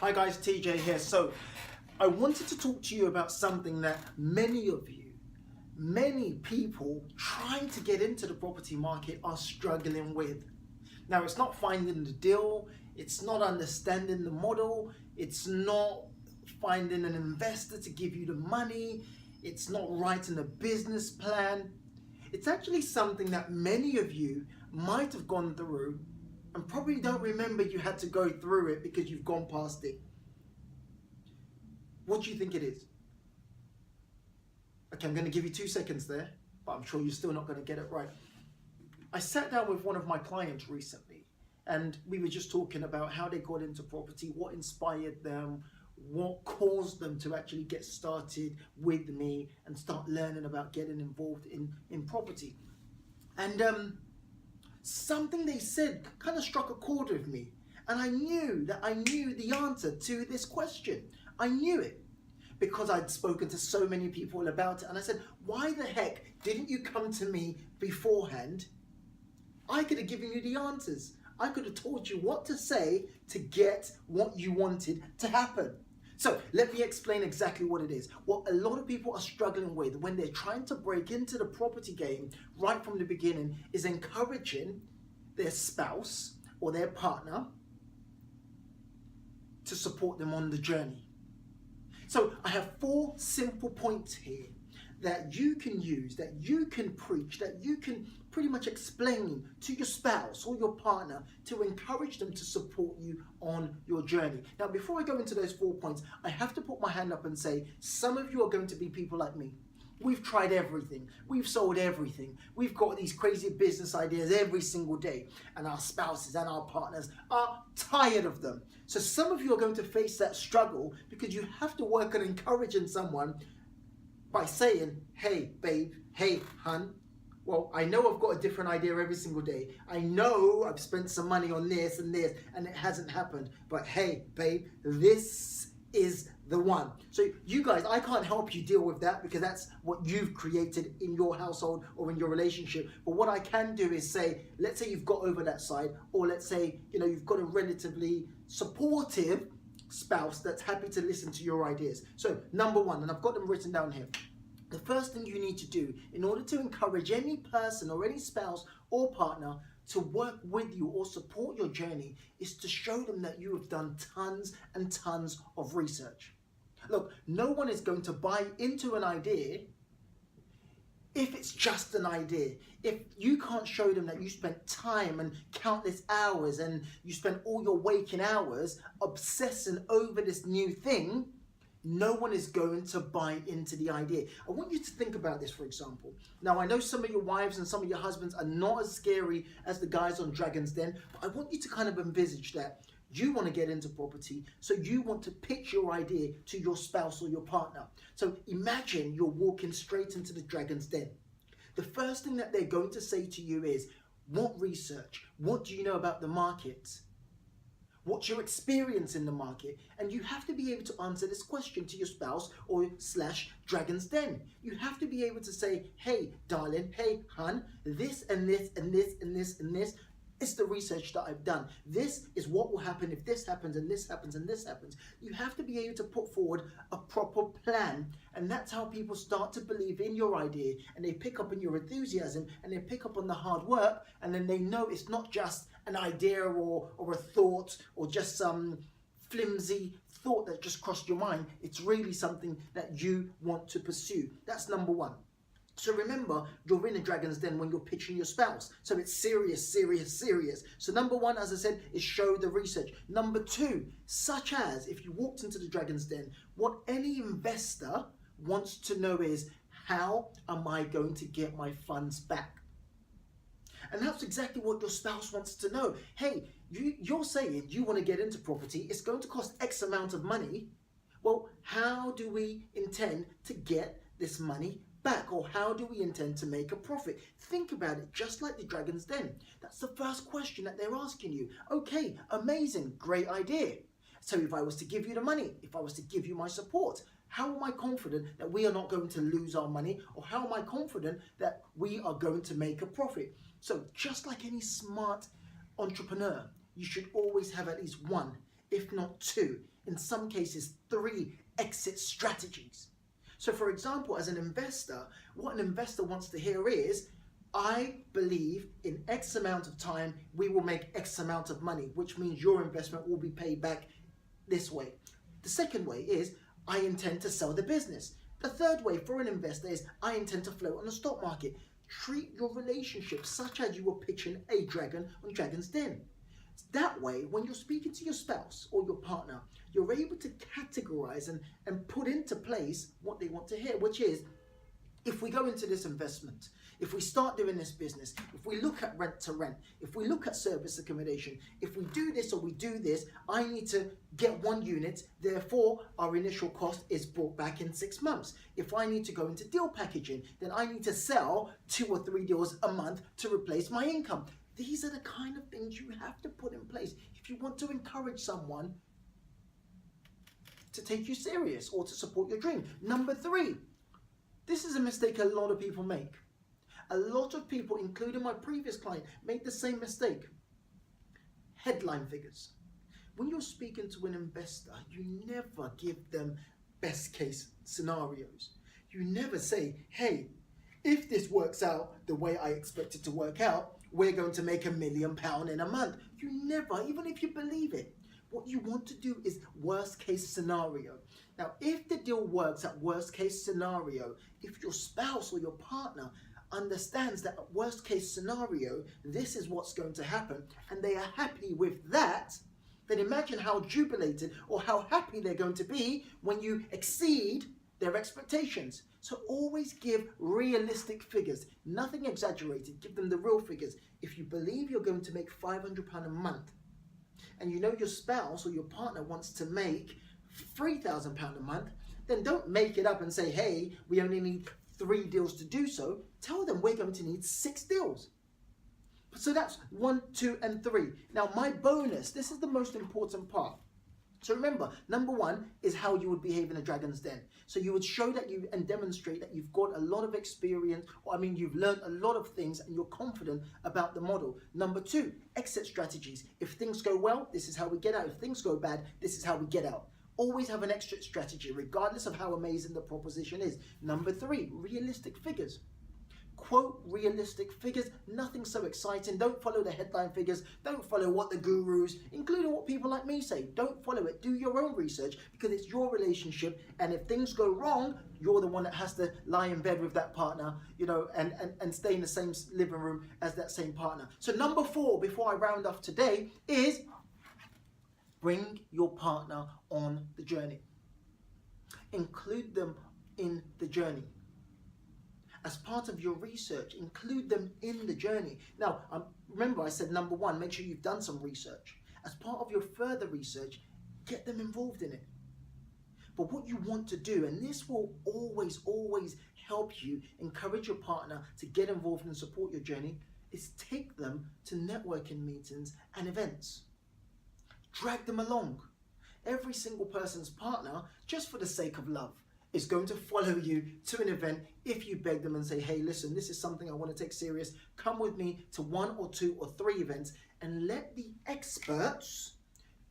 Hi guys, TJ here. So I wanted to talk to you about something that many of you, many people trying to get into the property market are struggling with. Now, it's not finding the deal, it's not understanding the model, it's not finding an investor to give you the money, it's not writing a business plan. It's actually something that many of you might have gone through and probably don't remember you had to go through it because you've gone past it. What do you think it is? Okay, I'm going to give you 2 seconds there, but I'm sure you're still not going to get it right. I sat down with one of my clients recently, and we were just talking about how they got into property, what inspired them, what caused them to actually get started with me and start learning about getting involved in property. And something they said kind of struck a chord with me. And I knew that I knew the answer to this question. I knew it because I'd spoken to so many people about it. And I said, why the heck didn't you come to me beforehand? I could have given you the answers. I could have told you what to say to get what you wanted to happen. So let me explain exactly what it is. What a lot of people are struggling with when they're trying to break into the property game right from the beginning is encouraging their spouse or their partner to support them on the journey. So I have 4 simple points here that you can use, that you can preach, that you can pretty much explain to your spouse or your partner to encourage them to support you on your journey. Now, before I go into those 4 points, I have to put my hand up and say, some of you are going to be people like me. We've tried everything. We've sold everything. We've got these crazy business ideas every single day, and our spouses and our partners are tired of them. So some of you are going to face that struggle because you have to work on encouraging someone by saying, hey, babe, hey, hun, well, I know I've got a different idea every single day. I know I've spent some money on this and this and it hasn't happened. But hey, babe, this is the one. So you guys, I can't help you deal with that because that's what you've created in your household or in your relationship. But what I can do is say, let's say you've got over that side, or let's say, you've got a relatively supportive spouse that's happy to listen to your ideas. So number 1, and I've got them written down here. The first thing you need to do in order to encourage any person or any spouse or partner to work with you or support your journey is to show them that you have done tons and tons of research. Look, no one is going to buy into an idea if it's just an idea. If you can't show them that you spent time and countless hours and you spent all your waking hours obsessing over this new thing, no one is going to buy into the idea. I want you to think about this, for example. Now, I know some of your wives and some of your husbands are not as scary as the guys on Dragon's Den, but I want you to kind of envisage that you want to get into property, so you want to pitch your idea to your spouse or your partner. So imagine you're walking straight into the Dragon's Den. The first thing that they're going to say to you is, what research? What do you know about the market? What's your experience in the market? And you have to be able to answer this question to your spouse or / Dragon's Den. You have to be able to say, hey, darling, hey, hun, this and this and this and this and this is the research that I've done. This is what will happen if this happens and this happens and this happens. You have to be able to put forward a proper plan. And that's how people start to believe in your idea, and they pick up on your enthusiasm, and they pick up on the hard work, and then they know it's not just an idea or a thought or just some flimsy thought that just crossed your mind. It's really something that you want to pursue. That's number 1. So remember, you're in a Dragon's Den when you're pitching your spouse. So it's serious, serious, serious. So number 1, as I said, is show the research. Number 2, such as if you walked into the Dragon's Den, what any investor wants to know is, how am I going to get my funds back? And that's exactly what your spouse wants to know. Hey, you're saying you want to get into property. It's going to cost X amount of money. Well, how do we intend to get this money back? Or how do we intend to make a profit? Think about it just like the Dragon's Den. That's the first question that they're asking you. Okay, amazing, great idea. So if I was to give you the money, if I was to give you my support, how am I confident that we are not going to lose our money? Or how am I confident that we are going to make a profit? So just like any smart entrepreneur, you should always have at least 1, if not 2, in some cases 3 exit strategies. So for example, as an investor, what an investor wants to hear is, I believe in X amount of time, we will make X amount of money, which means your investment will be paid back this way. The second way is, I intend to sell the business. The third way for an investor is, I intend to float on the stock market. Treat your relationship such as you were pitching a dragon on Dragon's Den. That way, when you're speaking to your spouse or your partner, you're able to categorize and put into place what they want to hear, which is, if we go into this investment, if we start doing this business, if we look at rent to rent, if we look at service accommodation, if we do this or we do this, I need to get 1 unit, therefore our initial cost is brought back in 6 months. If I need to go into deal packaging, then I need to sell 2 or 3 deals a month to replace my income. These are the kind of things you have to put in place if you want to encourage someone to take you serious or to support your dream. Number 3, this is a mistake a lot of people make. A lot of people, including my previous client, made the same mistake. Headline figures. When you're speaking to an investor, you never give them best case scenarios. You never say, hey, if this works out the way I expect it to work out, we're going to make £1 million in a month. You never, even if you believe it. What you want to do is worst case scenario. Now, if the deal works at worst case scenario, if your spouse or your partner understands that at worst case scenario, this is what's going to happen, and they are happy with that, then imagine how jubilated or how happy they're going to be when you exceed their expectations. So always give realistic figures, nothing exaggerated. Give them the real figures. If you believe you're going to make £500 a month, and you know your spouse or your partner wants to make £3,000 a month, then don't make it up and say, hey, we only need 3 deals to do so. Tell them we're going to need 6 deals. So that's 1, 2, and 3. Now my bonus, this is the most important part. So remember, number 1 is how you would behave in a Dragon's Den. So you would show that you and demonstrate that you've got a lot of experience, or you've learned a lot of things and you're confident about the model. Number 2, exit strategies. If things go well, this is how we get out. If things go bad, this is how we get out. Always have an exit strategy, regardless of how amazing the proposition is. Number 3, realistic figures. Quote realistic figures, nothing so exciting. Don't follow the headline figures. Don't follow what the gurus, including what people like me say. Don't follow it. Do your own research, because it's your relationship. And if things go wrong, you're the one that has to lie in bed with that partner, and stay in the same living room as that same partner. So number 4, before I round off today, is bring your partner on the journey. Include them in the journey. As part of your research, include them in the journey. Now, remember I said number 1, make sure you've done some research. As part of your further research, get them involved in it. But what you want to do, and this will always, always help you encourage your partner to get involved and support your journey, is take them to networking meetings and events. Drag them along. Every single person's partner, just for the sake of love, is going to follow you to an event if you beg them and say, hey, listen, this is something I want to take serious. Come with me to 1 or 2 or 3 events, and let the experts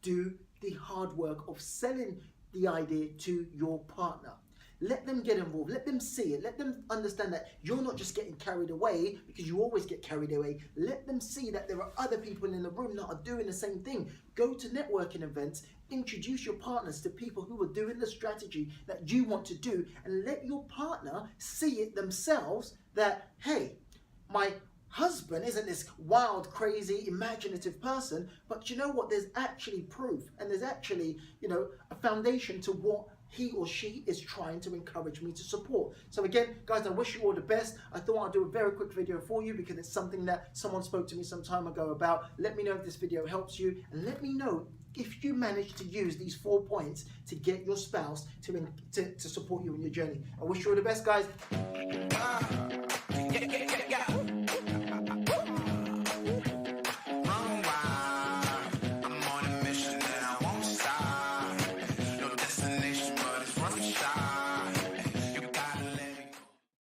do the hard work of selling the idea to your partner. Let them get involved. Let them see it. Let them understand that you're not just getting carried away, because you always get carried away. Let them see that there are other people in the room that are doing the same thing. Go to networking events. Introduce your partners to people who are doing the strategy that you want to do, and let your partner see it themselves that, hey, my husband isn't this wild, crazy, imaginative person, but you know what? There's actually proof, and there's actually, a foundation to what he or she is trying to encourage me to support. So again, guys, I wish you all the best. I thought I'd do a very quick video for you because it's something that someone spoke to me some time ago about. Let me know if this video helps you, and let me know if you manage to use these 4 points to get your spouse to support you in your journey. I wish you all the best, guys.